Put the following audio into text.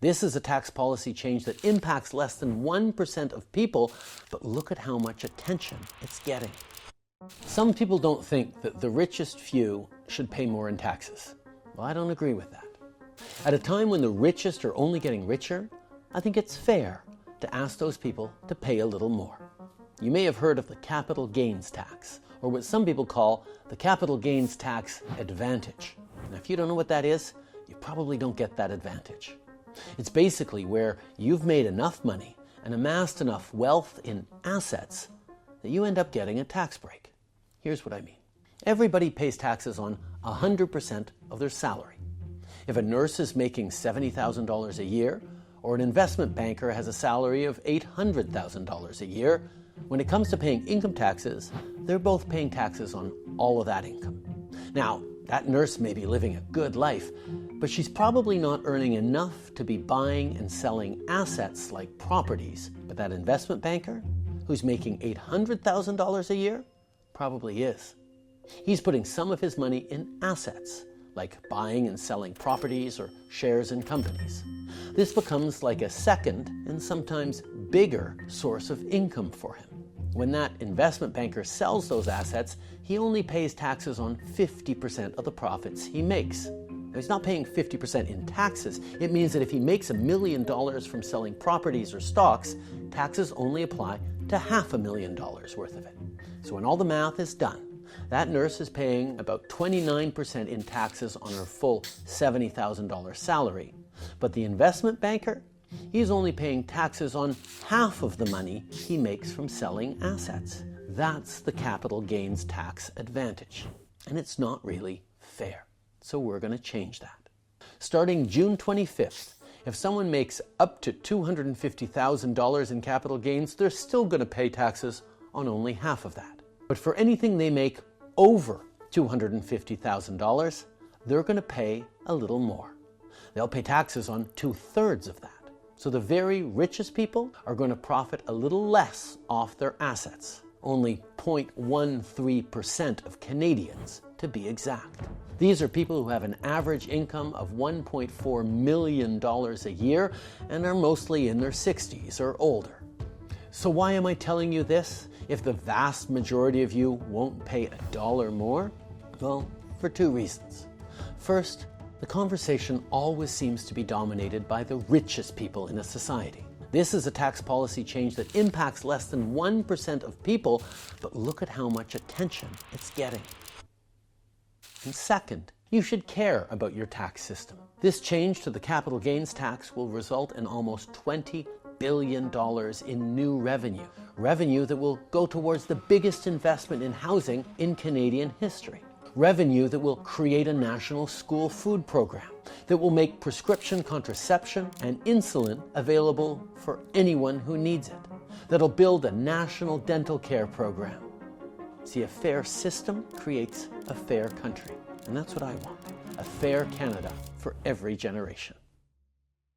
This is a tax policy change that impacts less than 1% of people, but look at how much attention it's getting. Some people don't think that the richest few should pay more in taxes. Well, I don't agree with that. At a time when the richest are only getting richer, I think it's fair to ask those people to pay a little more. You may have heard of the capital gains tax, or what some people call the capital gains tax advantage. Now, if you don't know what that is, you probably don't get that advantage. It's basically where you've made enough money and amassed enough wealth in assets that you end up getting a tax break. Here's what I mean. Everybody pays taxes on 100% of their salary. If a nurse is making $70,000 a year, or an investment banker has a salary of $800,000 a year, when it comes to paying income taxes, they're both paying taxes on all of that income. Now, that nurse may be living a good life, but she's probably not earning enough to be buying and selling assets like properties. But that investment banker, who's making $800,000 a year, probably is. He's putting some of his money in assets, like buying and selling properties or shares in companies. This becomes like a second and sometimes bigger source of income for him. When that investment banker sells those assets, he only pays taxes on 50% of the profits he makes. Now, he's not paying 50% in taxes. It means that if he makes $1 million from selling properties or stocks, taxes only apply to $500,000 worth of it. So when all the math is done, that nurse is paying about 29% in taxes on her full $70,000 salary. But the investment banker, he's only paying taxes on half of the money he makes from selling assets. That's the capital gains tax advantage. And it's not really fair. So we're going to change that. Starting June 25th, if someone makes up to $250,000 in capital gains, they're still going to pay taxes on only half of that. But for anything they make over $250,000, they're going to pay a little more. They'll pay taxes on 2/3 of that. So the very richest people are going to profit a little less off their assets, only 0.13% of Canadians to be exact. These are people who have an average income of $1.4 million a year and are mostly in their 60s or older. So why am I telling you this if the vast majority of you won't pay $1 more? Well, for two reasons. First, the conversation always seems to be dominated by the richest people in a society. This is a tax policy change that impacts less than 1% of people, but look at how much attention it's getting. And second, you should care about your tax system. This change to the capital gains tax will result in almost $20 billion in new revenue that will go towards the biggest investment in housing in Canadian history. Revenue that will create a national school food program, that will make prescription contraception and insulin available for anyone who needs it, that'll build a national dental care program. See, a fair system creates a fair country, and that's what I want. A fair Canada for every generation.